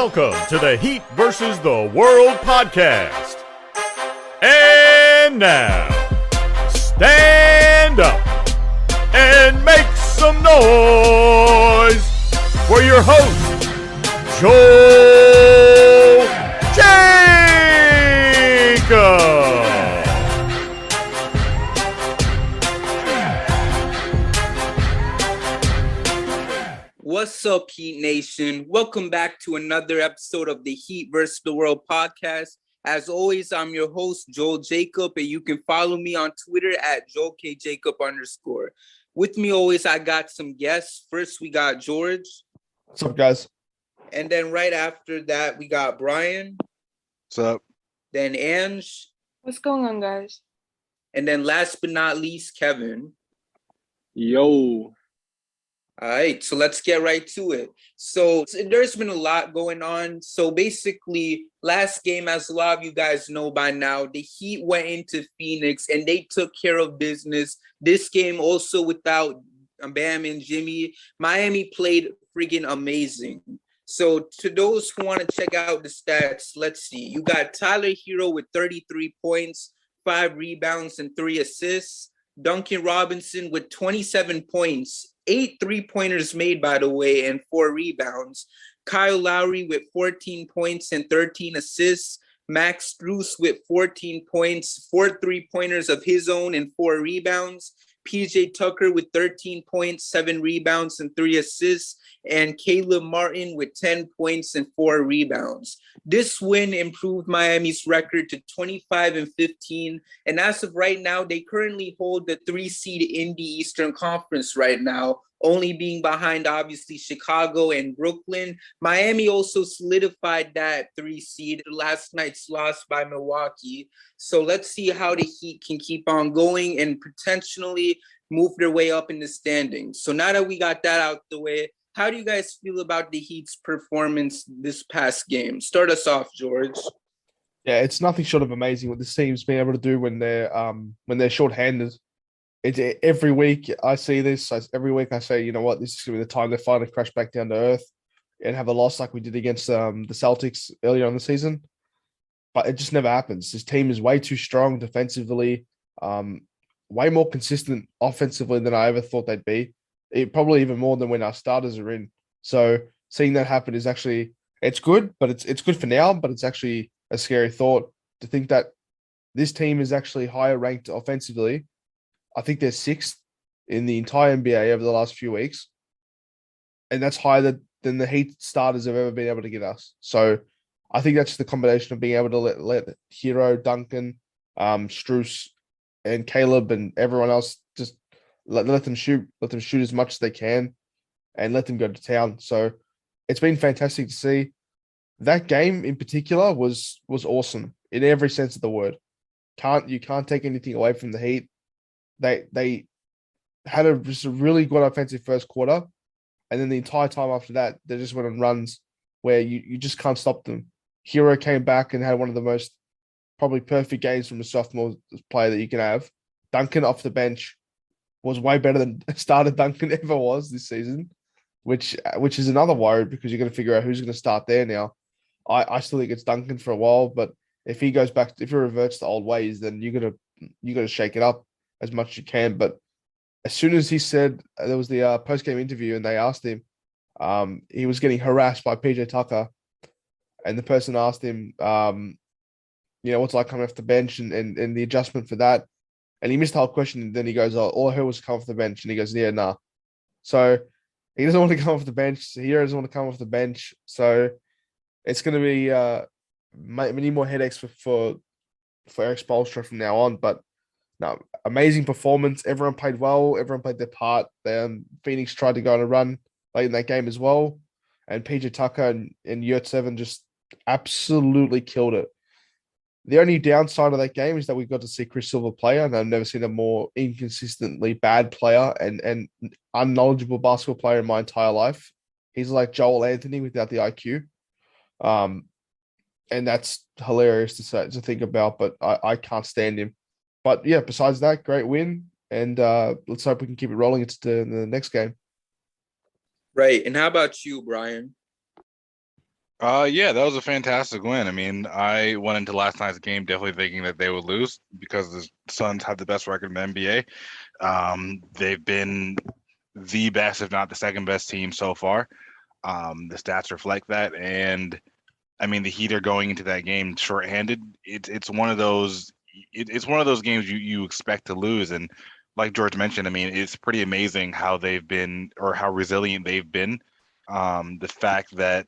Welcome to the Heat versus the World podcast. And now, stand up and make some noise for your host, Joel Jacob. What's up, Heat Nation? Welcome back to another episode of the Heat vs. the World podcast. As always, I'm your host, Joel Jacob, and you can follow me on Twitter at JoelKJacob_. With me always, I got some guests. First, we got George. What's up, guys? And then right after that, we got Brian. What's up? Then Ange. What's going on, guys? And then last but not least, Kevin. Yo. All right, so let's get right to it. So there's been a lot going on. So basically, last game, as a lot of you guys know by now, the Heat went into Phoenix and they took care of business. This game also without Bam and Jimmy, Miami played friggin' amazing. So to those who want to check out the stats, let's see. You got Tyler Hero with 33 points, 5 rebounds, and 3 assists. Duncan Robinson with 27 points, 8 3-pointers made, by the way, and 4 rebounds. Kyle Lowry with 14 points and 13 assists. Max Strus with 14 points, 4 3-pointers of his own and 4 rebounds. PJ Tucker with 13 points, 7 rebounds, and 3 assists. And Caleb Martin with 10 points and 4 rebounds. This win improved Miami's record to 25-15. And as of right now, they currently hold the 3 seed in the Eastern Conference right now, only being behind, obviously, Chicago and Brooklyn. Miami also solidified that 3 seed last night's loss by Milwaukee. So let's see how the Heat can keep on going and potentially move their way up in the standings. So now that we got that out the way, how do you guys feel about the Heat's performance this past game? Start us off, George. Yeah, it's nothing short of amazing what this team's been able to do when they're shorthanded. Every week I see this. Every week I say, you know what, this is going to be the time they finally crash back down to earth and have a loss like we did against the Celtics earlier in the season. But it just never happens. This team is way too strong defensively, way more consistent offensively than I ever thought they'd be. Probably even more than when our starters are in. So seeing that happen is actually, it's good, but it's good for now, but it's actually a scary thought to think that this team is actually higher ranked offensively. I think they're 6th in the entire NBA over the last few weeks. And that's higher than the Heat starters have ever been able to get us. So I think that's the combination of being able to let Hero, Duncan, Strus, and Caleb and everyone else just let them shoot as much as they can and let them go to town. So it's been fantastic to see. That game in particular was awesome in every sense of the word. You can't take anything away from the Heat. They had just a really good offensive first quarter, and then the entire time after that, they just went on runs where you just can't stop them. Hero came back and had one of the most probably perfect games from a sophomore player that you can have. Duncan off the bench was way better than starter Duncan ever was this season, which is another worry because you're going to figure out who's going to start there now. I still think it's Duncan for a while, but if he reverts to old ways, then you got to shake it up as much as you can. But as soon as he said there was the post-game interview and they asked him, he was getting harassed by PJ Tucker, and the person asked him, what's it like coming off the bench and the adjustment for that. And he missed the whole question. And then he goes, all I heard was come off the bench. And he goes, yeah, nah. So he doesn't want to come off the bench. Hero doesn't want to come off the bench. So it's going to be many more headaches for Eric Spoelstra from now on. But no, amazing performance. Everyone played well. Everyone played their part. Phoenix tried to go on a run late in that game as well. And PJ Tucker and Yurt7 just absolutely killed it. The only downside of that game is that we got to see Chris Silver play, and I've never seen a more inconsistently bad player and unknowledgeable basketball player in my entire life. He's like Joel Anthony without the IQ. And that's hilarious to think about, but I can't stand him. But yeah, besides that, great win. And let's hope we can keep it rolling into the next game. Right. And how about you, Brian? Yeah, that was a fantastic win. I mean, I went into last night's game definitely thinking that they would lose because the Suns have the best record in the NBA. They've been the best, if not the second best team so far. The stats reflect that, and I mean, the Heat are going into that game shorthanded. It's one of those it's one of those games you expect to lose, and like George mentioned, I mean, it's pretty amazing how they've been or how resilient they've been. The fact that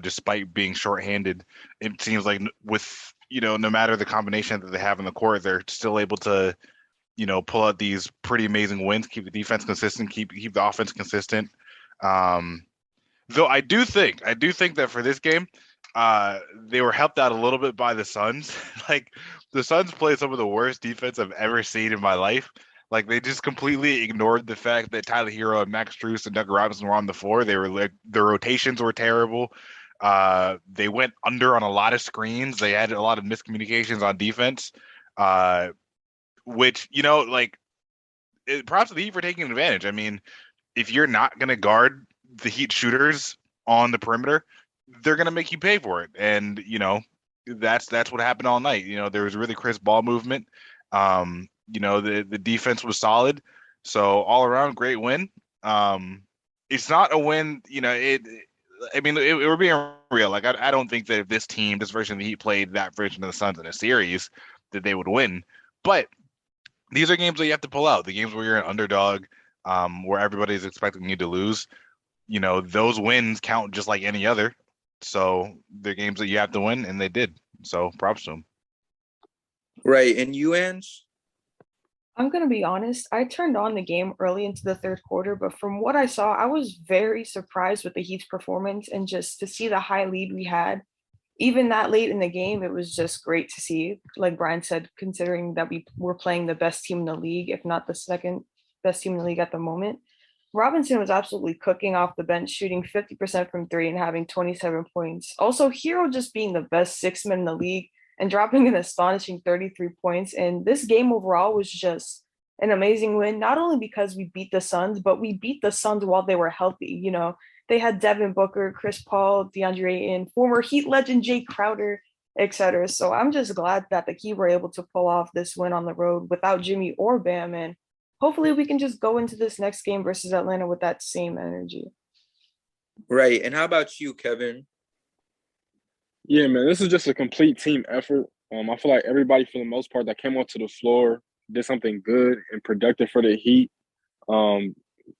despite being shorthanded, it seems like with no matter the combination that they have in the court, they're still able to pull out these pretty amazing wins, keep the defense consistent, keep the offense consistent. Um, Though I do think that for this game, they were helped out a little bit by the Suns. Like the Suns played some of the worst defense I've ever seen in my life. Like they just completely ignored the fact that Tyler Hero and Max Strus and Doug Robinson were on the floor. They were like the rotations were terrible. They went under on a lot of screens. They had a lot of miscommunications on defense, uh, which like props to the Heat for taking advantage. I mean, if you're not going to guard the Heat shooters on the perimeter, they're going to make you pay for it. And that's what happened all night. There was really crisp ball movement. The defense was solid. So all around, great win. It's not a win. I mean, we're being real. Like I don't think that if this version of the Heat played that version of the Suns in a series, that they would win. But these are games that you have to pull out. The games where you're an underdog, where everybody's expecting you to lose. Those wins count just like any other. So they're games that you have to win, and they did. So props to them. Right. And you, Ange? I'm going to be honest, I turned on the game early into the third quarter, but from what I saw, I was very surprised with the Heat's performance and just to see the high lead we had. Even that late in the game, it was just great to see. Like Brian said, considering that we were playing the best team in the league, if not the second best team in the league at the moment. Robinson was absolutely cooking off the bench, shooting 50% from three and having 27 points. Also, Hero just being the best six man in the league and dropping an astonishing 33 points. And this game overall was just an amazing win, not only because we beat the Suns, but we beat the Suns while they were healthy. They had Devin Booker, Chris Paul, DeAndre Ayton, former Heat legend Jay Crowder, etc. So I'm just glad that the Heat were able to pull off this win on the road without Jimmy or Bam. And hopefully we can just go into this next game versus Atlanta with that same energy. Right. And how about you, Kevin? Yeah, man, this is just a complete team effort. I feel like everybody, for the most part, that came onto the floor did something good and productive for the Heat. Um,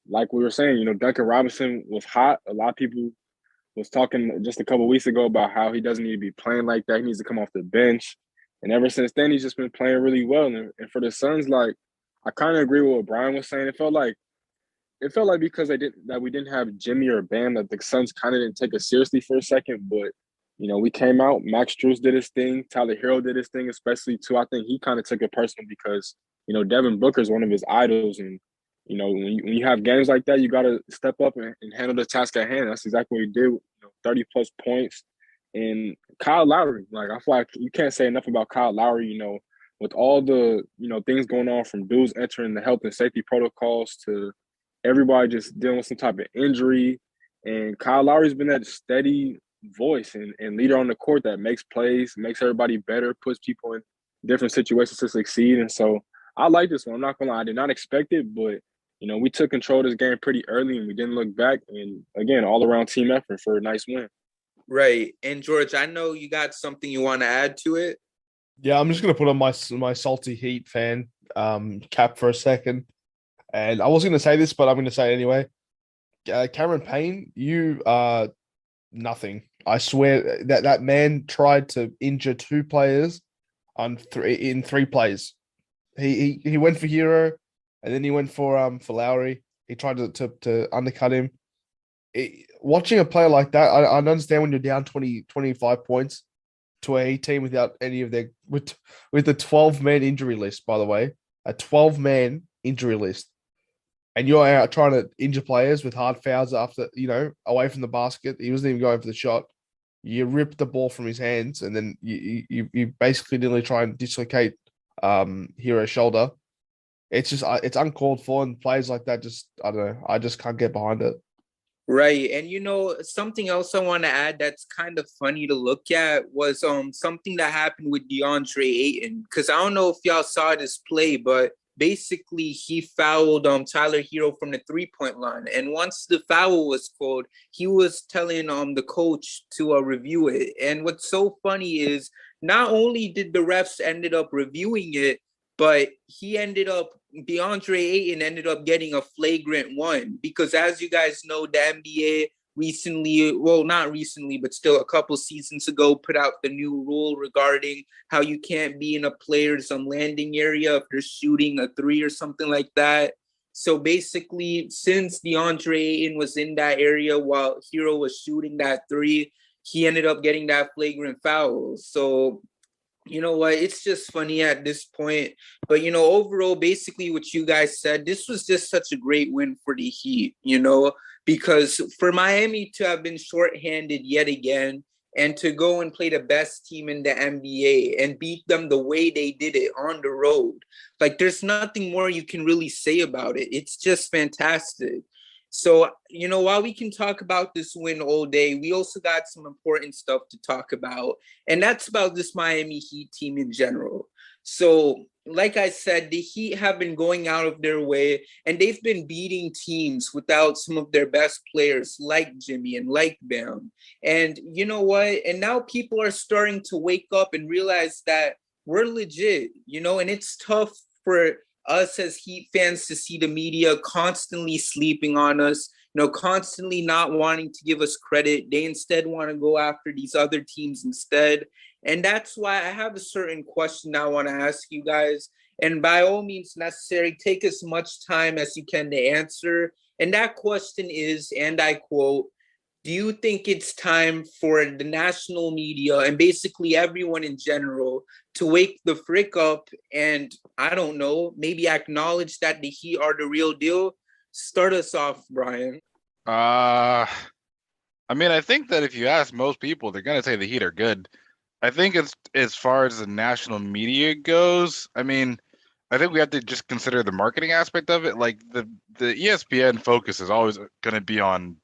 like we were saying, Duncan Robinson was hot. A lot of people was talking just a couple weeks ago about how he doesn't need to be playing like that. He needs to come off the bench. And ever since then, he's just been playing really well. And for the Suns, like I kind of agree with what Brian was saying. It felt like because we didn't have Jimmy or Bam that the Suns kind of didn't take us seriously for a second. But we came out. Max Strus did his thing. Tyler Hero did his thing, especially too. I think he kind of took it personal because Devin Booker is one of his idols, and when you have games like that, you got to step up and handle the task at hand. That's exactly what he did. 30+ points. And Kyle Lowry, like I feel like you can't say enough about Kyle Lowry. With all the things going on from dudes entering the health and safety protocols to everybody just dealing with some type of injury. And Kyle Lowry's been that steady voice and leader on the court that makes plays, makes everybody better, puts people in different situations to succeed. And so I like this one. I'm not gonna lie, I did not expect it, but we took control of this game pretty early and we didn't look back. And again, all around team effort for a nice win. Right. And George, I know you got something you want to add to it. Yeah, I'm just gonna put on my salty Heat fan cap for a second, and I wasn't gonna say this, but I'm gonna say it anyway. Cameron Payne, you are nothing. I swear that man tried to injure two players in three plays. He went for Hero, and then he went for Lowry. He tried to undercut him. Watching a player like that, I understand when you're down 25 points to a team without any of their with the 12-man injury list, by the way, a 12-man injury list, and you're out trying to injure players with hard fouls after away from the basket. He wasn't even going for the shot. You rip the ball from his hands, and then you basically nearly try and dislocate Hero's shoulder. It's just it's uncalled for, and plays like that just I don't know. I just can't get behind it. Right. And something else I want to add that's kind of funny to look at was something that happened with DeAndre Ayton. Because I don't know if y'all saw this play, but basically he fouled Tyler Hero from the 3-point line. And once the foul was called, he was telling the coach to review it. And what's so funny is not only did the refs ended up reviewing it, but DeAndre Ayton ended up getting a flagrant one because, as you guys know, the NBA recently, well, not recently, but still a couple seasons ago, put out the new rule regarding how you can't be in a player's landing area if they're shooting a three or something like that. So basically, since DeAndre Ayton was in that area while Hero was shooting that three, he ended up getting that flagrant foul. So you know what? It's just funny at this point. But, overall, basically what you guys said, this was just such a great win for the Heat, because for Miami to have been shorthanded yet again and to go and play the best team in the NBA and beat them the way they did it on the road, like there's nothing more you can really say about it. It's just fantastic. So, while we can talk about this win all day, we also got some important stuff to talk about. And that's about this Miami Heat team in general. So, like I said, the Heat have been going out of their way and they've been beating teams without some of their best players like Jimmy and like Bam. And you know what? And now people are starting to wake up and realize that we're legit, and it's tough for us as Heat fans to see the media constantly sleeping on us, constantly not wanting to give us credit. They instead want to go after these other teams instead. And that's why I have a certain question I want to ask you guys. And by all means necessary, take as much time as you can to answer. And that question is, and I quote, do you think it's time for the national media and basically everyone in general to wake the frick up and, I don't know, maybe acknowledge that the Heat are the real deal? Start us off, Brian. I mean, I think that if you ask most people, they're gonna say the Heat are good. I think it's as far as the national media goes. I mean, I think we have to just consider the marketing aspect of it. Like the ESPN focus is always going to be on,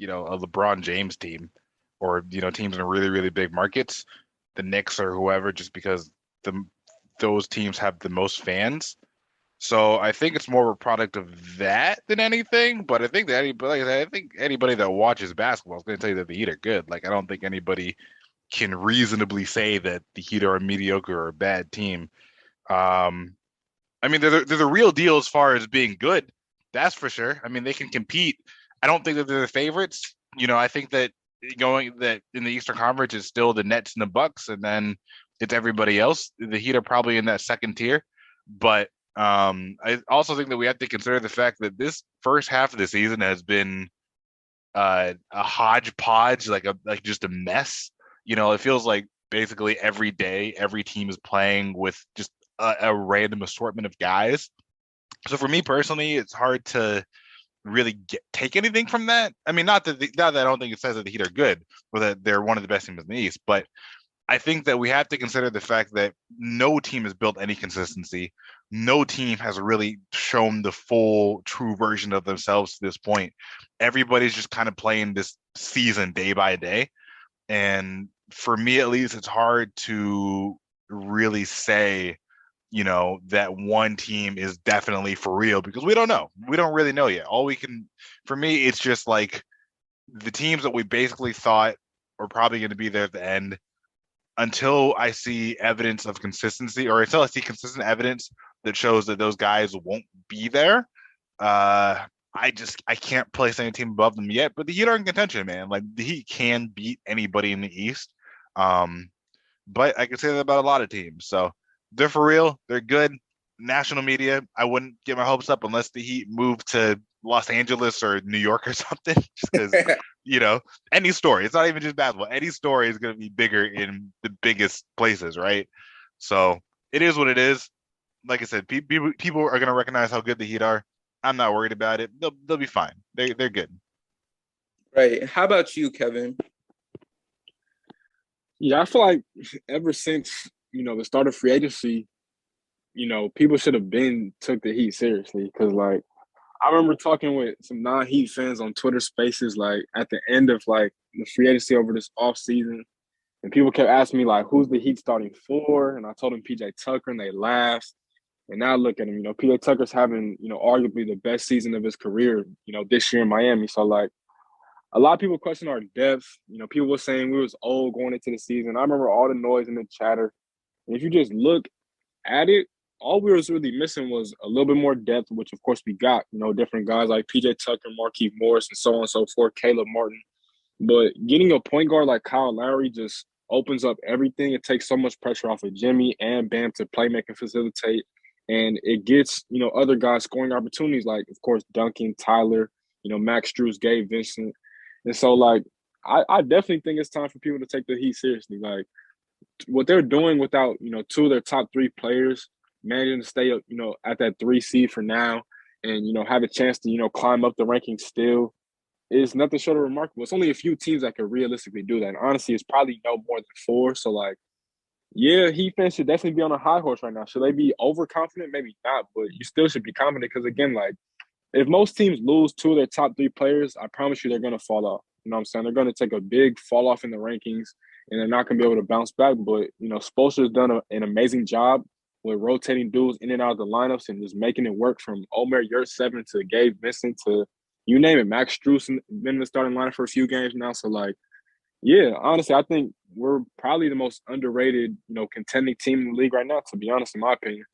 a LeBron James team, or teams in really really big markets, the Knicks or whoever, just because those teams have the most fans. So I think it's more of a product of that than anything. But I think that I think anybody that watches basketball is going to tell you that the Heat are good. Like I don't think anybody can reasonably say that the Heat are a mediocre or a bad team. I mean, they're the real deal as far as being good. That's for sure. I mean, they can compete. I don't think that they're the favorites. I think that that in the Eastern Conference is still the Nets and the Bucks, and then it's everybody else. The Heat are probably in that second tier. But I also think that we have to consider the fact that this first half of the season has been a hodgepodge, like just a mess. It feels like basically every day, every team is playing with just a random assortment of guys. So for me personally, it's hard to really take anything from that. I mean, not that I don't think it says that the Heat are good or that they're one of the best teams in the East, but I think that we have to consider the fact that no team has built any consistency. No team has really shown the full, true version of themselves to this point. Everybody's just kind of playing this season day by day. And for me, at least, it's hard to really say, that one team is definitely for real because we don't know. We don't really know yet. For me, it's just like the teams that we basically thought are probably going to be there at the end. Until I see evidence of consistency, or until I see consistent evidence that shows that those guys won't be there, I can't place any team above them yet. But the Heat are in contention, man. Like the Heat can beat anybody in the East. But I can say that about a lot of teams. So they're for real. They're good. National media, I wouldn't get my hopes up unless the Heat move to Los Angeles or New York or something. Just because, any story. It's not even just basketball. Any story is going to be bigger in the biggest places, right? So it is what it is. Like I said, people are going to recognize how good the Heat are. I'm not worried about it. They'll be fine. They're good. Right. How about you, Kevin? Yeah, I feel like ever since, the start of free agency, people should have been took the Heat seriously because, like, I remember talking with some non-Heat fans on Twitter Spaces, like at the end of like the free agency over this off season, and people kept asking me like, "Who's the Heat starting for?" And I told them PJ Tucker, and they laughed. And now look at him, PJ Tucker's having, arguably the best season of his career, this year in Miami. So like a lot of people question our depth. People were saying we was old going into the season. I remember all the noise and the chatter. And if you just look at it, all we was really missing was a little bit more depth, which of course we got, different guys like PJ Tucker, Markieff Morris, and so on and so forth, Caleb Martin. But getting a point guard like Kyle Lowry just opens up everything. It takes so much pressure off of Jimmy and Bam to play, make, and facilitate. And it gets, other guys scoring opportunities like, of course, Duncan, Tyler, Max Strus, Gabe Vincent. And so, like, I definitely think it's time for people to take the Heat seriously. Like, what they're doing without, two of their top three players, managing to stay, at that 3 seed for now and, have a chance to, climb up the rankings still is nothing short of remarkable. It's only a few teams that could realistically do that. And honestly, it's probably no more than 4. So, like, yeah, Heat fans should definitely be on a high horse right now. Should they be overconfident? Maybe not, but you still should be confident because, again, like, if most teams lose 2 of their top 3 players, I promise you they're going to fall off. You know what I'm saying? They're going to take a big fall off in the rankings, and they're not going to be able to bounce back. But, Spoelstra's done an amazing job with rotating dudes in and out of the lineups and just making it work from Omer Yurtseven to Gabe Vincent to you name it. Max Strus been in the starting lineup for a few games now. So, like, yeah, honestly, I think we're probably the most underrated, contending team in the league right now, to be honest, in my opinion.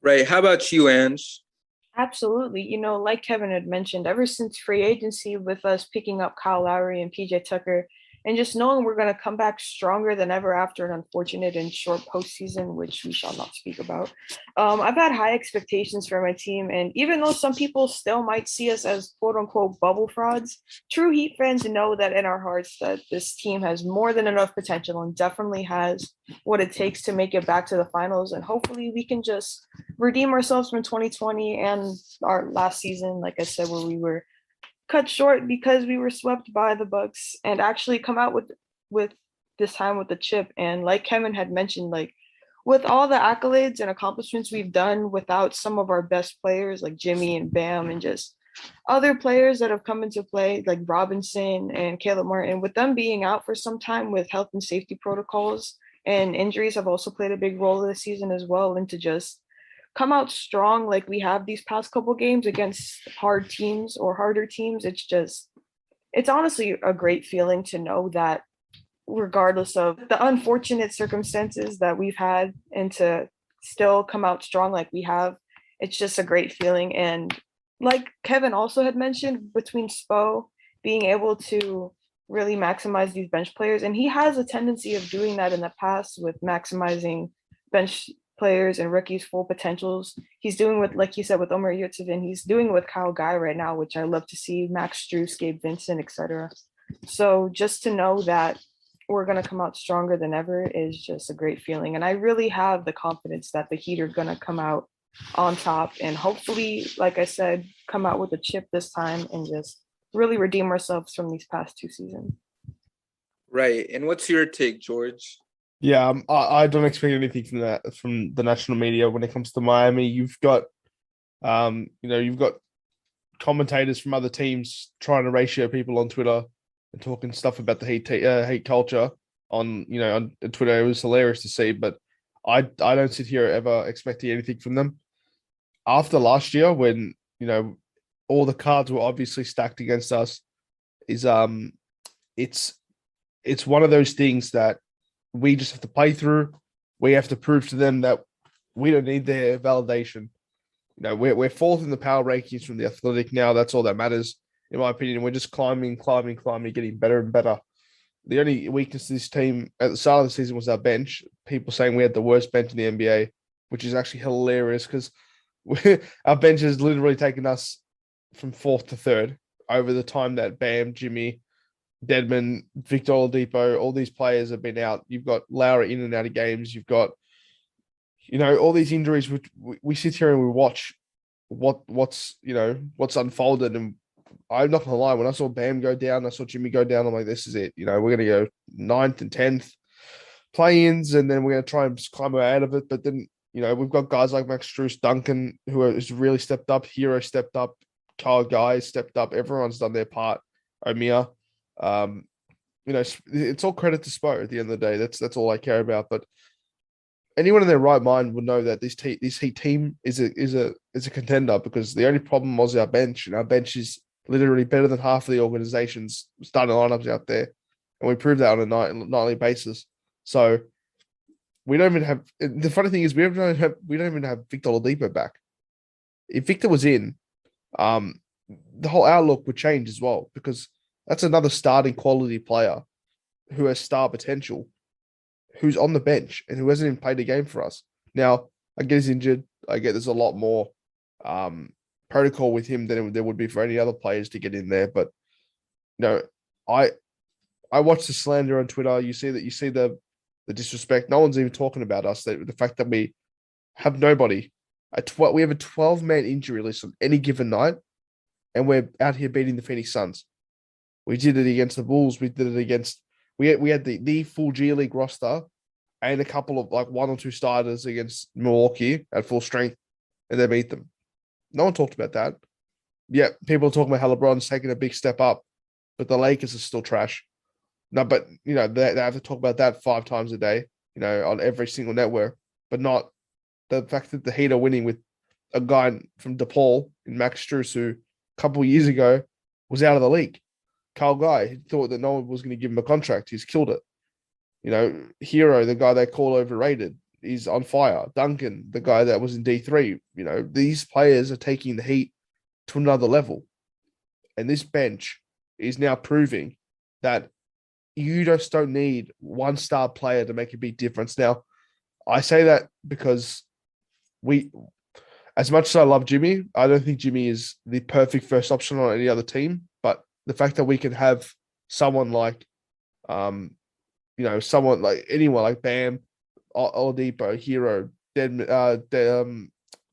Right. How about you, Ange? Absolutely. Like Kevin had mentioned, ever since free agency with us picking up Kyle Lowry and PJ Tucker, and just knowing we're going to come back stronger than ever after an unfortunate and short postseason, which we shall not speak about. I've had high expectations for my team, and even though some people still might see us as quote unquote bubble frauds, true Heat fans know that in our hearts that this team has more than enough potential and definitely has what it takes to make it back to the finals. And hopefully we can just redeem ourselves from 2020 and our last season, like I said, where we were cut short because we were swept by the Bucks, and actually come out with this time with the chip. And like Kevin had mentioned, like with all the accolades and accomplishments we've done without some of our best players like Jimmy and Bam and just other players that have come into play like Robinson and Caleb Martin, with them being out for some time with health and safety protocols, and injuries have also played a big role this season as well, and to just come out strong like we have these past couple games against hard teams or harder teams, it's honestly a great feeling to know that regardless of the unfortunate circumstances that we've had, and to still come out strong like we have, it's just a great feeling. And like Kevin also had mentioned, between Spo being able to really maximize these bench players, and he has a tendency of doing that in the past with maximizing bench players and rookies' full potentials. He's doing with, like you said, with Omer Yurtseven, he's doing with Kyle Guy right now, which I love to see, Max Strus, Gabe Vincent, etc. So just to know that we're going to come out stronger than ever is just a great feeling. And I really have the confidence that the Heat are going to come out on top and hopefully, like I said, come out with a chip this time and just really redeem ourselves from these past 2 seasons. Right. And what's your take, George? Yeah, I don't expect anything from the national media when it comes to Miami. You've got, you've got commentators from other teams trying to ratio people on Twitter and talking stuff about the Heat culture on Twitter. It was hilarious to see, but I don't sit here ever expecting anything from them. After last year, when all the cards were obviously stacked against us, it's one of those things that we just have to play through. We have to prove to them that we don't need their validation. We're fourth in the power rankings from the Athletic now. That's all that matters, in my opinion. We're just climbing, getting better and better. The only weakness of this team at the start of the season was our bench. People saying we had the worst bench in the NBA, which is actually hilarious because our bench has literally taken us from 4th to 3rd over the time that Bam, Jimmy, Dedmon, Victor Oladipo, all these players have been out. You've got Lowry in and out of games. You've got, all these injuries. Which we sit here and we watch what's unfolded. And I'm not gonna lie, when I saw Bam go down, I saw Jimmy go down. I'm like, this is it. We're gonna go 9th and 10th play-ins, and then we're gonna try and climb out of it. But then we've got guys like Max Strus, Duncan, who has really stepped up. Hero stepped up. Kyle Guy stepped up. Everyone's done their part. Omia. It's all credit to Spo at the end of the day. That's all I care about. But anyone in their right mind would know that this Heat team is a contender, because the only problem was our bench, and our bench is literally better than half of the organization's starting lineups out there, and we prove that on a nightly basis. So we don't even have. The funny thing is, we don't even have Victor Oladipo back. If Victor was in, the whole outlook would change as well, because that's another starting quality player who has star potential, who's on the bench and who hasn't even played a game for us. Now, I get he's injured. I get there's a lot more protocol with him than there would be for any other players to get in there. But I watch the slander on Twitter. You see the disrespect. No one's even talking about us. The fact that we have nobody. We have a 12-man injury list on any given night, and we're out here beating the Phoenix Suns. We did it against the Bulls. We did it against. We had the full G League roster and a couple of like one or two starters against Milwaukee at full strength, and they beat them. No one talked about that. Yeah, people are talking about how LeBron's taking a big step up, but the Lakers are still trash. No, but they have to talk about that 5 times a day, on every single network, but not the fact that the Heat are winning with a guy from DePaul in Max Strus, who a couple of years ago was out of the league. Kyle Guy, he thought that no one was going to give him a contract. He's killed it. Hero, the guy they call overrated, is on fire. Duncan, the guy that was in D3, these players are taking the Heat to another level. And this bench is now proving that you just don't need one star player to make a big difference. Now, I say that because as much as I love Jimmy, I don't think Jimmy is the perfect first option on any other team. But the fact that we can have someone like, someone like anyone like Bam, Oladipo, Hero,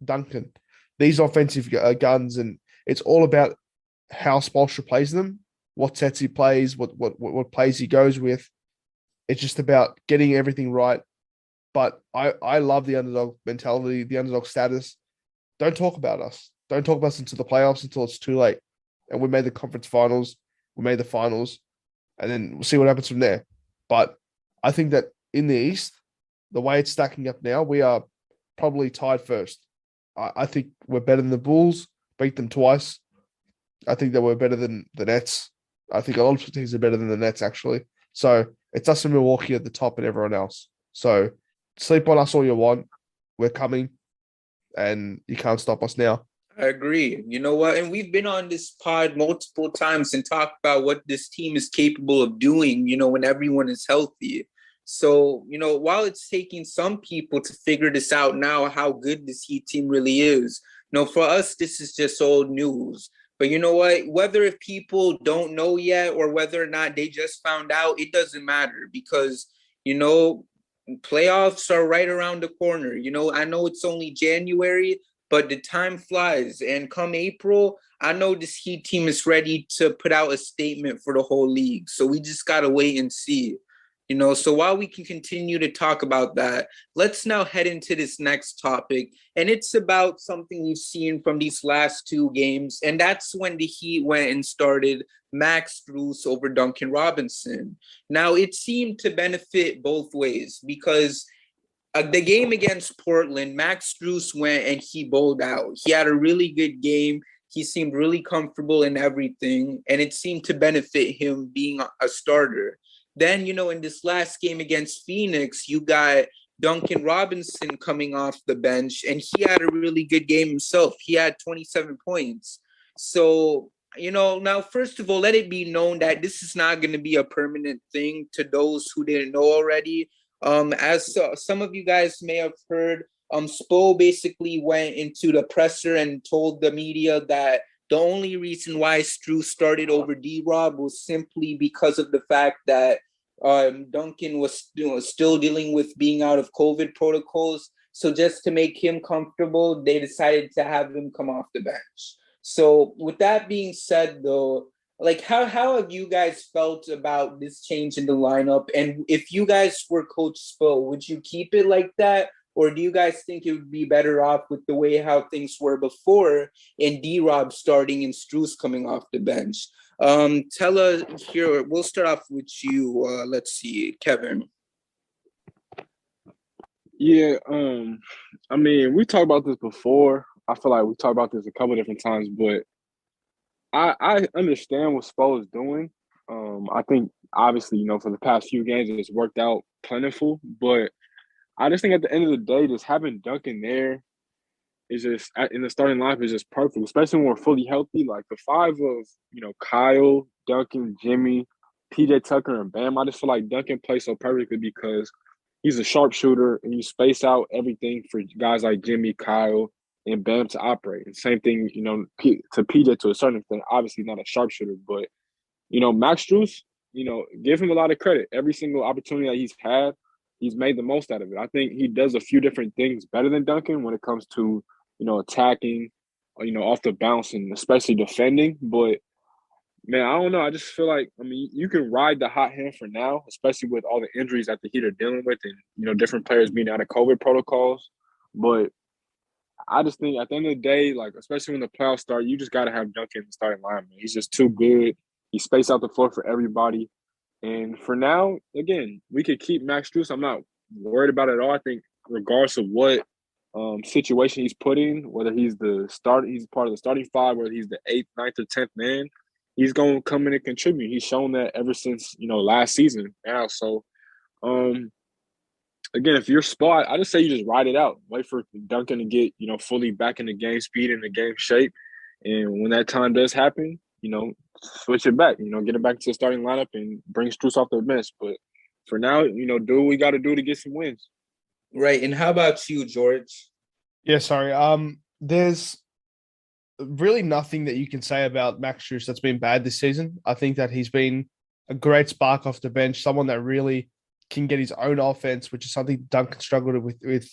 Duncan, these offensive guns, and it's all about how Spoelstra plays them, what sets he plays, what plays he goes with. It's just about getting everything right. But I love the underdog mentality, the underdog status. Don't talk about us. Don't talk about us into the playoffs until it's too late. And we made the conference finals, we made the finals, and then we'll see what happens from there. But I think that in the East, the way it's stacking up now, we are probably tied first. I think we're better than the Bulls, beat them twice. I think that we're better than the Nets. I think a lot of things are better than the Nets, actually. So it's us and Milwaukee at the top and everyone else. So sleep on us all you want. We're coming, and you can't stop us now. I agree. You know what? And we've been on this pod multiple times and talked about what this team is capable of doing, when everyone is healthy. So, while it's taking some people to figure this out now, how good this Heat team really is, for us, this is just old news. But you know what? Whether if people don't know yet or whether or not they just found out, it doesn't matter, because, playoffs are right around the corner. I know it's only January, but the time flies. And come April, I know this Heat team is ready to put out a statement for the whole league. So we just got to wait and see. So while we can continue to talk about that, let's now head into this next topic. And it's about something we've seen from these last 2 games. And that's when the Heat went and started Max Strus over Duncan Robinson. Now, it seemed to benefit both ways, because the game against Portland, Max Strus went and he bowled out. He had a really good game. He seemed really comfortable in everything, and it seemed to benefit him being a starter. Then, in this last game against Phoenix, you got Duncan Robinson coming off the bench, and he had a really good game himself. He had 27 points. So, now, first of all, let it be known that this is not going to be a permanent thing. To those who didn't know already, as some of you guys may have heard, Spo basically went into the presser and told the media that the only reason why Strus started over D-Rob was simply because of the fact that Duncan was still dealing with being out of COVID protocols. So just to make him comfortable, they decided to have him come off the bench. So with that being said, though, how have you guys felt about this change in the lineup? And if you guys were Coach Spo, would you keep it like that? Or do you guys think it would be better off with the way how things were before and D-Rob starting and Strus coming off the bench? Tell us here, we'll start off with you. Let's see, Kevin. Yeah, I mean, we talked about this before. I feel like we talked about this a couple different times, but I understand what Spo is doing. I think obviously, for the past few games it's worked out plentiful, but I just think at the end of the day, just having Duncan there is just in the starting lineup is just perfect, especially when we're fully healthy. Like the five of Kyle, Duncan, Jimmy, PJ Tucker, and Bam. I just feel like Duncan plays so perfectly because he's a sharpshooter, and you space out everything for guys like Jimmy, Kyle, and Bam to operate. And same thing, to PJ to a certain extent. Obviously not a sharpshooter, but Max Strus, give him a lot of credit. Every single opportunity that he's had, he's made the most out of it. I think he does a few different things better than Duncan when it comes to, attacking, off the bounce and especially defending. But man, I don't know. I just feel like, you can ride the hot hand for now, especially with all the injuries that the Heat are dealing with and, different players being out of COVID protocols. But I just think at the end of the day, like, especially when the playoffs start, you just got to have Duncan in the starting line, man. He's just too good. He spaced out the floor for everybody. And for now, again, we could keep Max Strus. I'm not worried about it at all. I think regardless of what situation he's put in, whether he's he's part of the starting five, whether he's the 8th, 9th, or 10th man, he's going to come in and contribute. He's shown that ever since, last season now. So, again, if you're Spo, I just say you just ride it out. Wait for Duncan to get, fully back in the game speed and the game shape. And when that time does happen, switch it back, get it back to the starting lineup and bring Strus off the bench. But for now, do what we got to do to get some wins. Right. And how about you, George? Yeah, sorry. There's really nothing that you can say about Max Strus that's been bad this season. I think that he's been a great spark off the bench, someone that really can get his own offense, which is something Duncan struggled with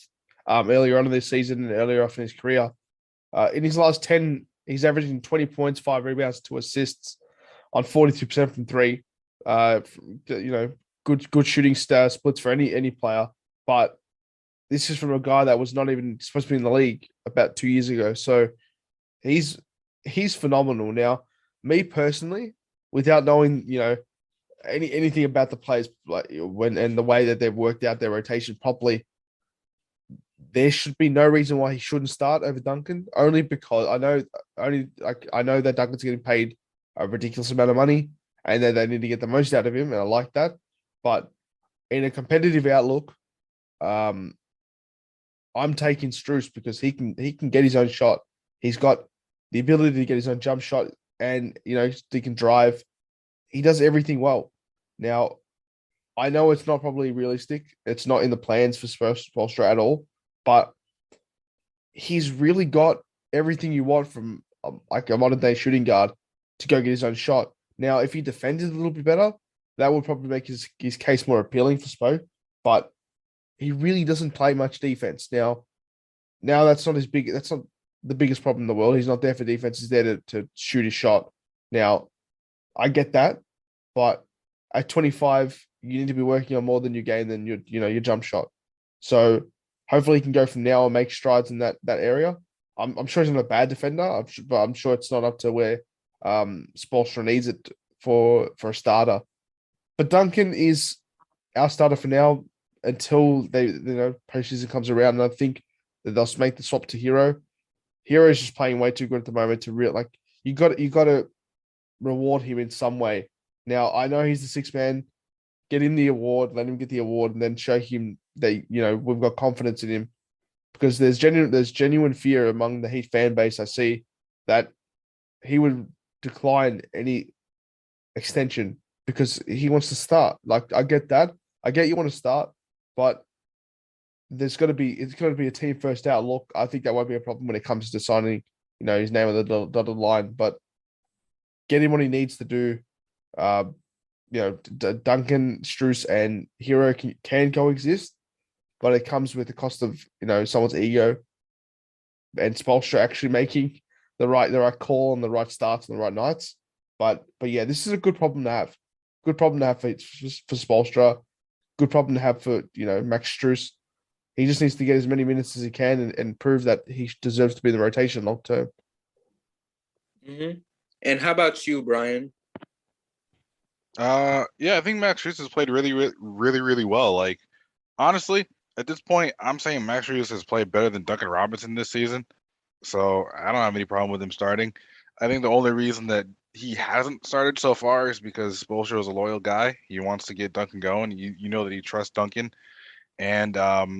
earlier on in this season and earlier off in his career. In his last 10, he's averaging 20 points, 5 rebounds, 2 assists on 42% from three. Good shooting splits for any player. But this is from a guy that was not even supposed to be in the league about 2 years ago. So he's phenomenal. Now, me personally, without knowing, anything about the players, like and the way that they've worked out their rotation properly, there should be no reason why he shouldn't start over Duncan. Only because I know that Duncan's getting paid a ridiculous amount of money, and that they need to get the most out of him, and I like that. But in a competitive outlook, I'm taking Strus because he can get his own shot. He's got the ability to get his own jump shot, and he can drive. He does everything well. Now, I know it's not probably realistic. It's not in the plans for Spoelstra at all, but he's really got everything you want from like a modern day shooting guard to go get his own shot. Now, if he defended a little bit better, that would probably make his case more appealing for Spo, but he really doesn't play much defense. Now that's not the biggest problem in the world. He's not there for defense. He's there to shoot his shot. Now, I get that, but at 25, you need to be working on more than your game than your jump shot. So hopefully he can go from now and make strides in that area. I'm sure he's not a bad defender, but I'm sure it's not up to where Spoelstra needs it for a starter. But Duncan is our starter for now until postseason comes around, and I think that they'll make the swap to Hero. Hero is just playing way too good at the moment to you got to reward him in some way. Now, I know he's the sixth man. Get him the award, let him get the award, and then show him that we've got confidence in him. Because there's genuine fear among the Heat fan base. I see that he would decline any extension because he wants to start. Like, I get that. I get you want to start, but it's got to be a team first outlook. I think that won't be a problem when it comes to signing, his name on the dotted line. But get him what he needs to do. Duncan, Strus, and Hero can coexist, but it comes with the cost of someone's ego and Spoelstra actually making the right call on the right starts on the right nights. But yeah, this is a good problem to have. Good problem to have for Spoelstra. Good problem to have for Max Strus. He just needs to get as many minutes as he can and prove that he deserves to be in the rotation long term. Mm-hmm. And how about you, Brian? Yeah, I think Max Strus has played really well. Like, honestly, at this point, I'm saying Max Strus has played better than Duncan Robinson this season. So I don't have any problem with him starting. I think the only reason that he hasn't started so far is because Spoelstra is a loyal guy. He wants to get Duncan going. You know that he trusts Duncan. And I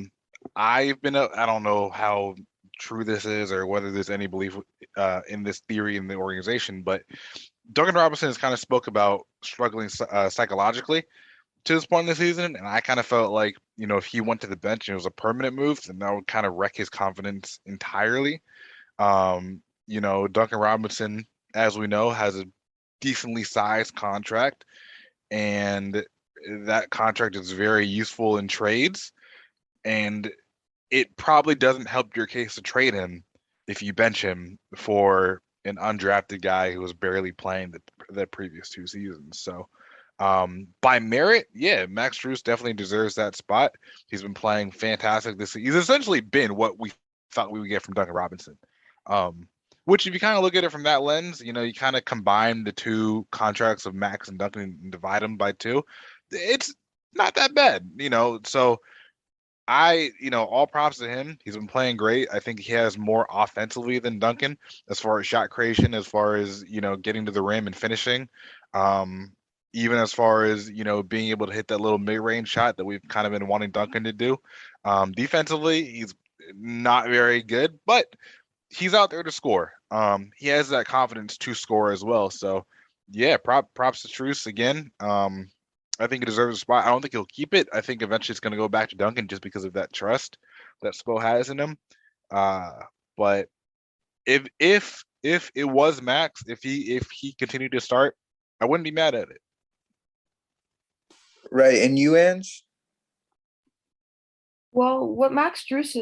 don't know how true this is or whether there's any belief in this theory in the organization, but Duncan Robinson has kind of spoke about struggling psychologically to this point in the season, and I kind of felt like, if he went to the bench and it was a permanent move, then that would kind of wreck his confidence entirely. Duncan Robinson, as we know, has a decently sized contract, and that contract is very useful in trades, and it probably doesn't help your case to trade him if you bench him for an undrafted guy who was barely playing the previous 2 seasons. So by merit, yeah, Max Strus definitely deserves that spot. He's been playing fantastic this season. He's essentially been what we thought we would get from Duncan Robinson. Which, if you kind of look at it from that lens, you kind of combine the two contracts of Max and Duncan and divide them by two. It's not that bad, So all props to him. He's been playing great. I think he has more offensively than Duncan as far as shot creation, as far as, getting to the rim and finishing. Even as far as, being able to hit that little mid-range shot that we've kind of been wanting Duncan to do. Defensively, he's not very good, but he's out there to score. He has that confidence to score as well. So, yeah, props to Strus again. I think he deserves a spot. I don't think he'll keep it. I think eventually it's going to go back to Duncan just because of that trust that Spo has in him. But if it was Max, if he continued to start, I wouldn't be mad at it. Right, and you, Ange? Well, what Max Strus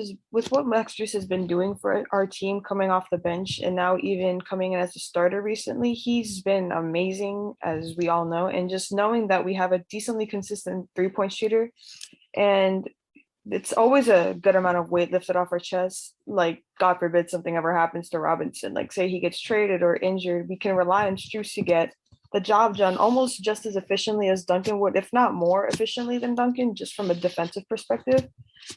has been doing for our team coming off the bench and now even coming in as a starter recently, he's been amazing, as we all know. And just knowing that we have a decently consistent 3-point shooter, and it's always a good amount of weight lifted off our chest. Like, God forbid something ever happens to Robinson, like say he gets traded or injured, we can rely on Strus to get the job done almost just as efficiently as Duncan would, if not more efficiently than Duncan, just from a defensive perspective.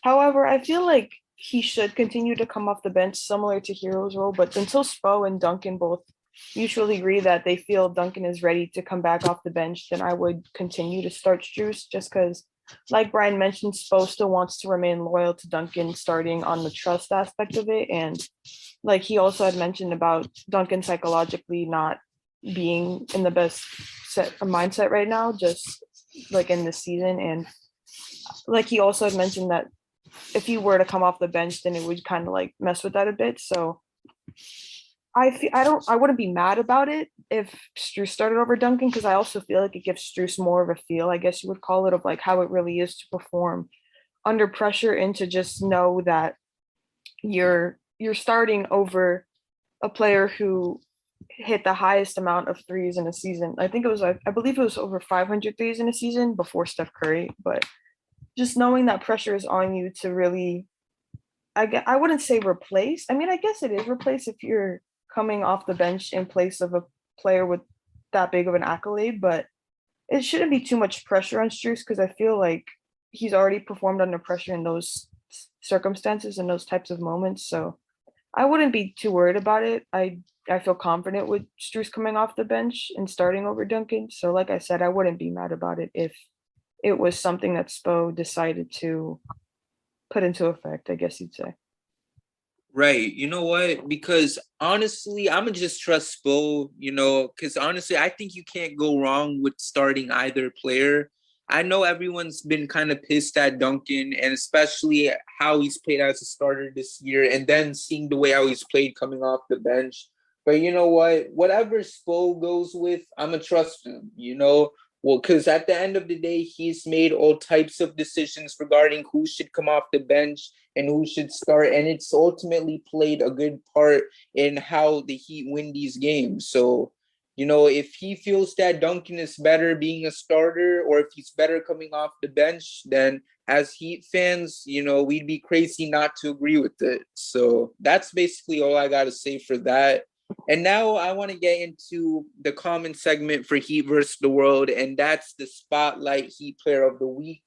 However, I feel like he should continue to come off the bench similar to Hero's role, but until Spo and Duncan both mutually agree that they feel Duncan is ready to come back off the bench, then I would continue to start Strus just because, like Brian mentioned, Spo still wants to remain loyal to Duncan starting on the trust aspect of it. And like he also had mentioned about Duncan psychologically not being in the best mindset right now, just like in this season. And like he also had mentioned that if he were to come off the bench, then it would kind of like mess with that a bit. So I wouldn't be mad about it if Strus started over Duncan, because I also feel like it gives Strus more of a feel, I guess you would call it, of like how it really is to perform under pressure and to just know that you're starting over a player who hit the highest amount of threes in a season. I believe it was over 500 threes in a season before Steph Curry, but just knowing that pressure is on you to really, I wouldn't say replace. I mean, I guess it is replace if you're coming off the bench in place of a player with that big of an accolade, but it shouldn't be too much pressure on Strus because I feel like he's already performed under pressure in those circumstances and those types of moments. So I wouldn't be too worried about it. I feel confident with Strus coming off the bench and starting over Duncan. So like I said, I wouldn't be mad about it if it was something that Spo decided to put into effect, I guess you'd say. Right. You know what? Because honestly, I'm going to just trust Spo, because honestly, I think you can't go wrong with starting either player. I know everyone's been kind of pissed at Duncan, and especially how he's played as a starter this year, and then seeing the way how he's played coming off the bench. But you know what? Whatever Spo goes with, I'm going to trust him, Well, because at the end of the day, he's made all types of decisions regarding who should come off the bench and who should start. And it's ultimately played a good part in how the Heat win these games. So, if he feels that Duncan is better being a starter or if he's better coming off the bench, then as Heat fans, we'd be crazy not to agree with it. So that's basically all I got to say for that. And now I want to get into the common segment for Heat versus the world, and that's the Spotlight Heat Player of the Week.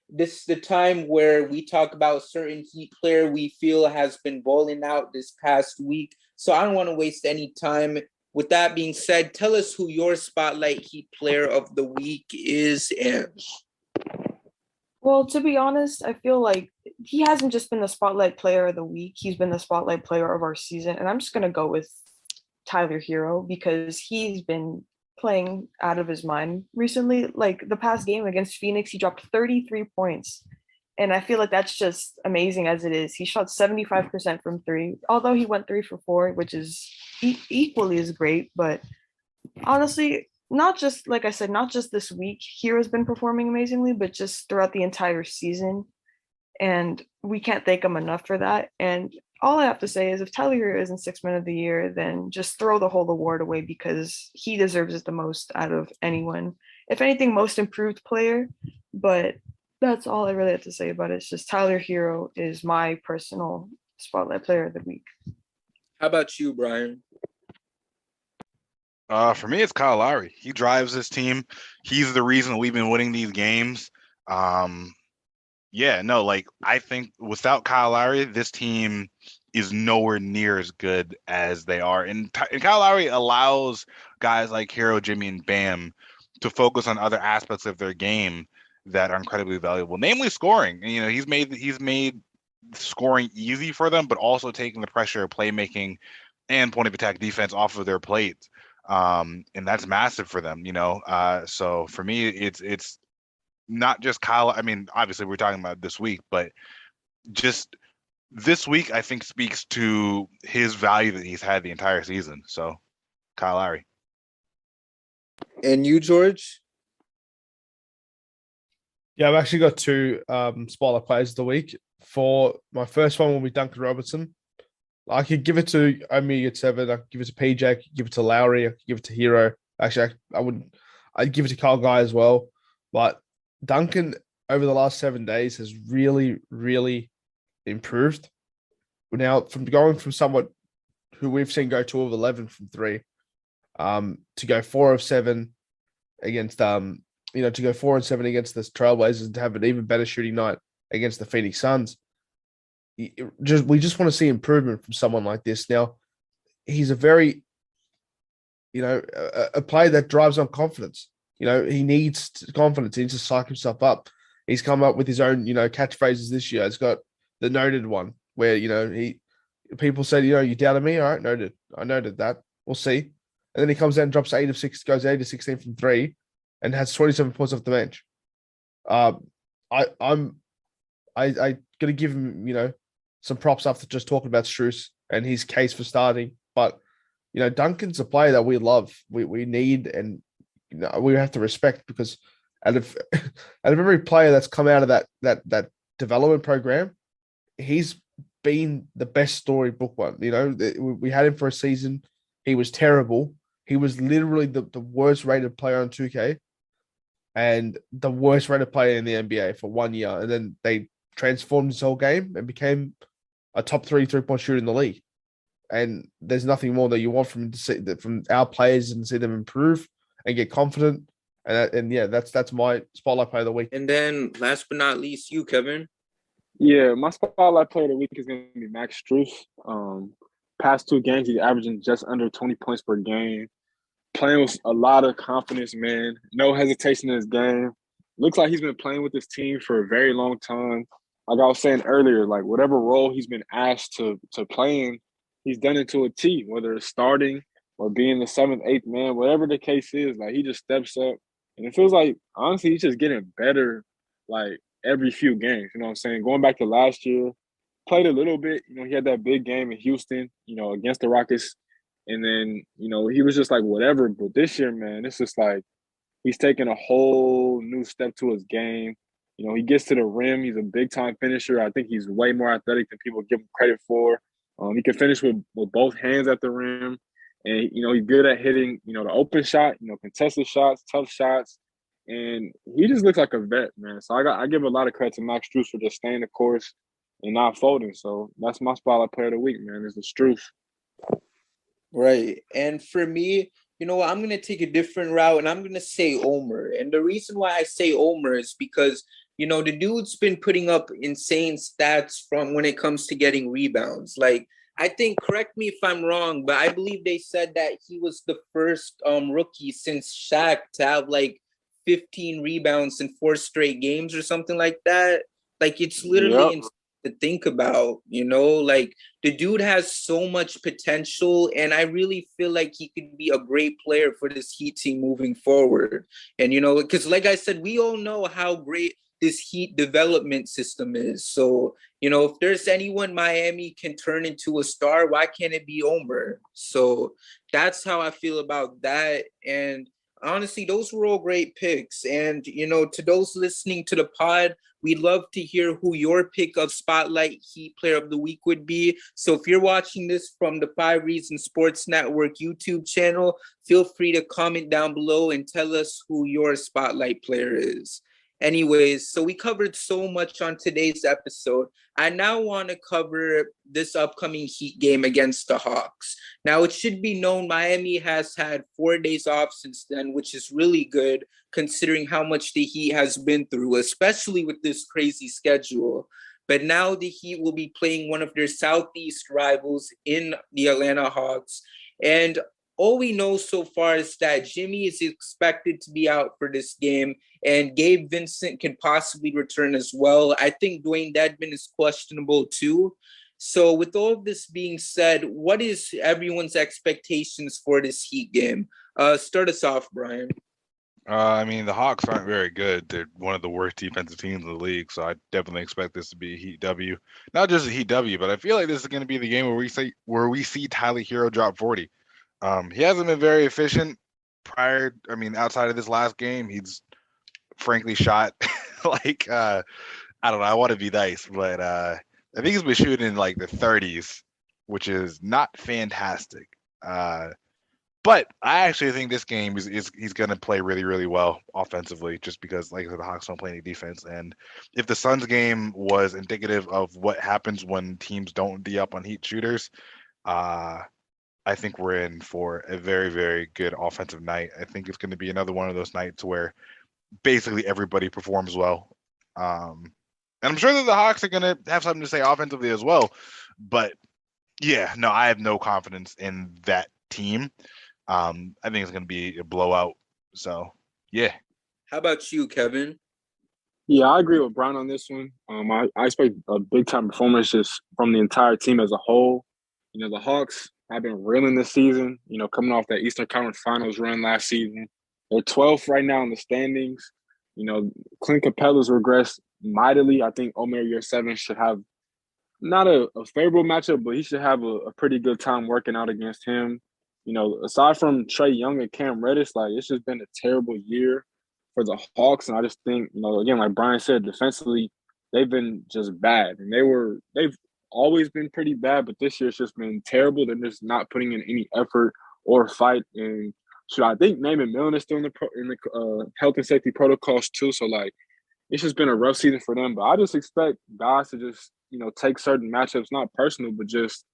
This is the time where we talk about a certain Heat player we feel has been balling out this past week. So I don't want to waste any time. With that being said, tell us who your Spotlight Heat Player of the Week is, and Well, to be honest, I feel like he hasn't just been the Spotlight Player of the Week, he's been the Spotlight Player of our season. And I'm just going to go with Tyler Hero because he's been playing out of his mind recently. Like the past game against Phoenix, he dropped 33 points. And I feel like that's just amazing as it is. He shot 75% from three, although he went 3 for 4, which is equally as great. But honestly, not just, like I said, not just this week, Hero's been performing amazingly, but just throughout the entire season. And we can't thank him enough for that. And all I have to say is if Tyler Hero isn't 6 Man of the Year, then just throw the whole award away because he deserves it the most out of anyone. If anything, most improved player. But that's all I really have to say about it. It's just Tyler Hero is my personal Spotlight Player of the Week. how about you, Brian? For me, it's Kyle Lowry. He drives this team. He's the reason we've been winning these games. I think without Kyle Lowry, this team is nowhere near as good as they are. And Kyle Lowry allows guys like Hero, Jimmy, and Bam to focus on other aspects of their game that are incredibly valuable, namely scoring. And he's made scoring easy for them, but also taking the pressure of playmaking and point of attack defense off of their plate. And that's massive for them. So for me, it's not just Kyle. I mean, obviously we're talking about this week, but just this week, I think speaks to his value that he's had the entire season. So Kyle Lowry. And you, George? Yeah, I've actually got two Spotlight Players of the Week. For my first one will be Duncan Robertson. I could give it to Omi at 7. I could give it to PJ. I could give it to Lowry. I could give it to Hero. Actually, I wouldn't. I'd give it to Kyle Guy as well. But Duncan over the last 7 days has really, really improved. Now, from going from someone who we've seen go 2 of 11 from 3, to go 4 of 7 against to go 4 and 7 against the Trailblazers and to have an even better shooting night against the Phoenix Suns. We just want to see improvement from someone like this. Now, he's a very, a player that drives on confidence. He needs confidence. He needs to psych himself up. He's come up with his own, catchphrases this year. He's got the noted one where, people said, you doubted me. All right, noted. I noted that. We'll see. And then he comes out and drops 8 of 6, goes 8 of 16 from 3 and has 27 points off the bench. I'm going to give him, some props after just talking about Strus and his case for starting. But, Duncan's a player that we love. We need and we have to respect because out of every player that's come out of that development program, he's been the best storybook one. We had him for a season. He was terrible. He was literally the worst rated player on 2K and the worst rated player in the NBA for 1 year. And then they transformed his whole game and became a top 3 3-point shooter in the league. And there's nothing more that you want from our players and see them improve and get confident. And that's my Spotlight Player of the Week. And then last but not least, you, Kevin. Yeah, my Spotlight Player of the Week is going to be Max Strus. Past 2 games, he's averaging just under 20 points per game. Playing with a lot of confidence, man. No hesitation in his game. Looks like he's been playing with this team for a very long time. Like I was saying earlier, like whatever role he's been asked to play in, he's done it to a T, whether it's starting or being the 7th, 8th man, whatever the case is. Like he just steps up. And it feels like, honestly, he's just getting better, like every few games. You know what I'm saying? Going back to last year, played a little bit. He had that big game in Houston, against the Rockets. And then, he was just like, whatever. But this year, man, it's just like he's taking a whole new step to his game. He gets to the rim. He's a big-time finisher. I think he's way more athletic than people give him credit for. He can finish with both hands at the rim. And, he's good at hitting, the open shot, contested shots, tough shots. And he just looks like a vet, man. So I give a lot of credit to Max Strus for just staying the course and not folding. So that's my spotlight player of the week, man, is the Strus. Right. And for me, you know what, I'm going to take a different route and I'm going to say Omer. And the reason why I say Omer is because, the dude's been putting up insane stats from when it comes to getting rebounds. Like, I think, correct me if I'm wrong, but I believe they said that he was the first rookie since Shaq to have like 15 rebounds in 4 straight games or something like that. Like, it's literally insane to think about, like the dude has so much potential, and I really feel like he could be a great player for this Heat team moving forward. And because like I said, we all know how great this Heat development system is. So if there's anyone Miami can turn into a star, why can't it be Omer? So that's how I feel about that. And honestly, those were all great picks. And to those listening to the pod, we'd love to hear who your pick of Spotlight Heat Player of the Week would be. So if you're watching this from the 5 Reasons Sports Network YouTube channel, feel free to comment down below and tell us who your Spotlight player is. Anyways, so we covered so much on today's episode. I now want to cover this upcoming Heat game against the Hawks. Now, it should be known Miami has had 4 days off since then, which is really good considering how much the Heat has been through, especially with this crazy schedule. But now the Heat will be playing one of their Southeast rivals in the Atlanta Hawks. And all we know so far is that Jimmy is expected to be out for this game, and Gabe Vincent can possibly return as well. I think Dwayne Dedmon is questionable too. So with all of this being said, what is everyone's expectations for this Heat game? Start us off, Brian. The Hawks aren't very good. They're one of the worst defensive teams in the league, so I definitely expect this to be a Heat W. Not just a Heat W, but I feel like this is going to be the game where we see Tyler Hero drop 40. He hasn't been very efficient outside of this last game. He's frankly shot like I don't know, I want to be nice, but I think he's been shooting in like the 30s, which is not fantastic. But I actually think this game he's going to play really, really well offensively, just because, like I said, the Hawks don't play any defense. And if the Suns game was indicative of what happens when teams don't D up on Heat shooters, I think we're in for a very, very good offensive night. I think it's going to be another one of those nights where basically everybody performs well. And I'm sure that the Hawks are going to have something to say offensively as well. But yeah, no, I have no confidence in that team. I think it's going to be a blowout. So, yeah. How about you, Kevin? Yeah, I agree with Brian on this one. I expect a big-time performance just from the entire team as a whole. The Hawks have been reeling this season, coming off that Eastern Conference Finals run last season. They're 12th right now in the standings. Clint Capella's regressed mightily. I think Omer Year 7 should have not a favorable matchup, but he should have a pretty good time working out against him. Aside from Trae Young and Cam Reddish, it's just been a terrible year for the Hawks. And I just think, again, like Brian said, defensively, they've been just bad. And they've always been pretty bad, but this year it's just been terrible. They're just not putting in any effort or fight. And I think Naaman Millen is still in the health and safety protocols too. So it's just been a rough season for them. But I just expect guys to just take certain matchups, not personal, but just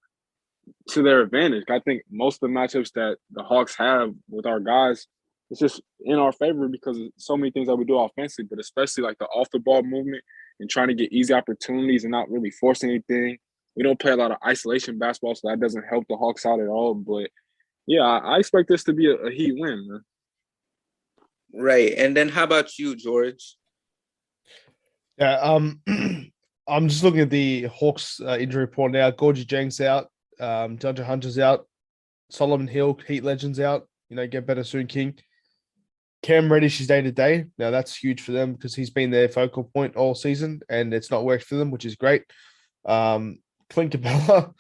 to their advantage. I think most of the matchups that the Hawks have with our guys, it's just in our favor because of so many things that we do offensively, but especially like the off the ball movement and trying to get easy opportunities and not really forcing anything. We don't play a lot of isolation basketball, so that doesn't help the Hawks out at all. But yeah, I expect this to be a Heat win, man. Right. And then how about you, George? Yeah, I'm just looking at the Hawks injury report now. Gorgie Jang's out, Dunja Hunter's out, Solomon Hill, Heat Legends out. Get better soon, King. Cam Reddish is day-to-day. Now, that's huge for them because he's been their focal point all season, and it's not worked for them, which is great. Clint Capella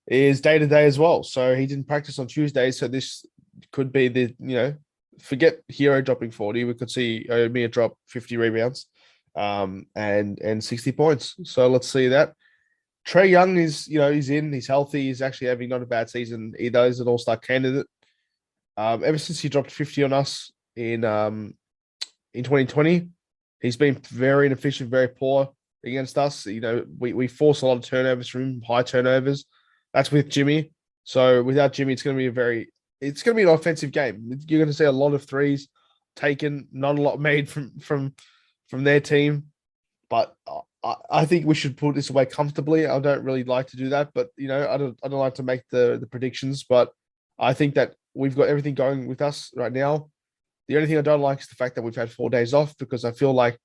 is day-to-day as well. So he didn't practice on Tuesday, so this could be forget Hero dropping 40. We could see Omiya drop 50 rebounds and 60 points. So let's see that. Trae Young is, he's healthy. He's actually having not a bad season either. He's an all-star candidate. Ever since he dropped 50 on us in 2020, he's been very inefficient, very poor against us. You know, we force a lot of turnovers from him, high turnovers. That's with Jimmy. So without Jimmy, it's going to be an offensive game. You're going to see a lot of threes taken, not a lot made from their team. But I think we should put this away comfortably. I don't really like to do that, but you know, I don't like to make the predictions. But I think that we've got everything going with us right now. The only thing I don't like is the fact that we've had 4 days off, because I feel like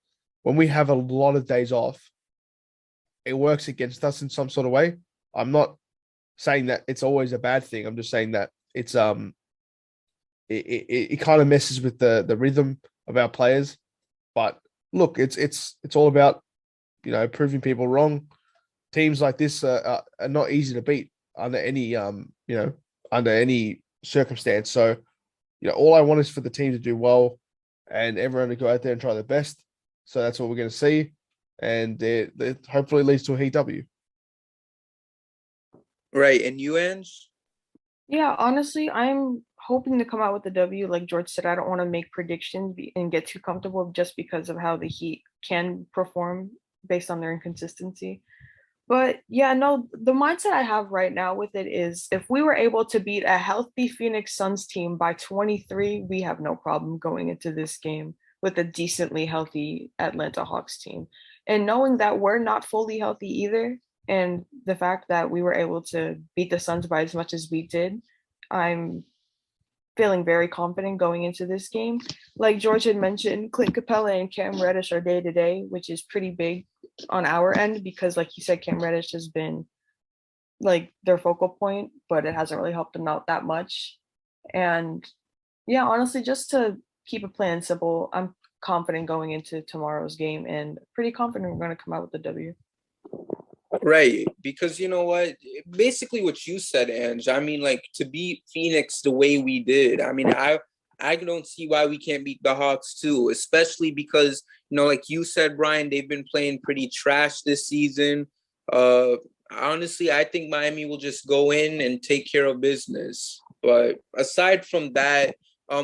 when we have a lot of days off, it works against us in some sort of way. I'm not saying that it's always a bad thing. I'm just saying that it's it kind of messes with the rhythm of our players. But look, it's all about, you know, proving people wrong. Teams like this are not easy to beat under any under any circumstance. So, you know, all I want is for the team to do well and everyone to go out there and try their best. So that's what we're going to see, and it hopefully leads to a Heat W. Right, and you, Ange? Yeah, honestly, I'm hoping to come out with a W. Like George said, I don't want to make predictions and get too comfortable just because of how the Heat can perform based on their inconsistency. But yeah, no, the mindset I have right now with it is if we were able to beat a healthy Phoenix Suns team by 23, we have no problem going into this game with a decently healthy Atlanta Hawks team. And knowing that we're not fully healthy either, and the fact that we were able to beat the Suns by as much as we did, I'm feeling very confident going into this game. Like George had mentioned, Clint Capella and Cam Reddish are day to day, which is pretty big on our end because, like you said, Cam Reddish has been like their focal point, but it hasn't really helped them out that much. And yeah, honestly, just to keep it plain and simple, I'm confident going into tomorrow's game and pretty confident we're going to come out with the W. Right, because you know what? Basically what you said, Ange. I mean, like, to beat Phoenix the way we did, I mean, I don't see why we can't beat the Hawks too, especially because, you know, like you said, Brian, they've been playing pretty trash this season. Honestly, I think Miami will just go in and take care of business. But aside from that,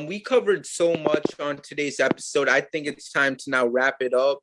we covered so much on today's episode. I think it's time to now wrap it up.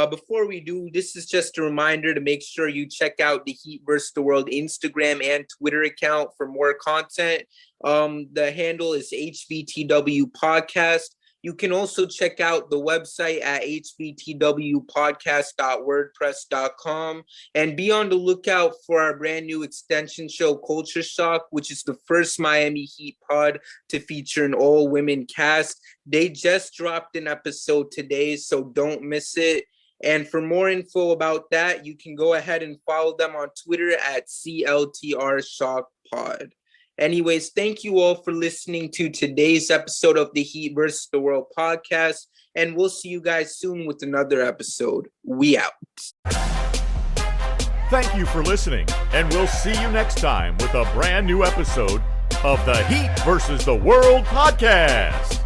Before we do, this is just a reminder to make sure you check out the Heat vs. the World Instagram and Twitter account for more content. The handle is HBTW Podcast. You can also check out the website at hbtwpodcast.wordpress.com and be on the lookout for our brand new extension show, Culture Shock, which is the first Miami Heat pod to feature an all-women cast. They just dropped an episode today, so don't miss it. And for more info about that, you can go ahead and follow them on Twitter at CLTRShockPod. Anyways, thank you all for listening to today's episode of the Heat vs. the World podcast, and we'll see you guys soon with another episode. We out. Thank you for listening, and we'll see you next time with a brand new episode of the Heat vs. the World podcast.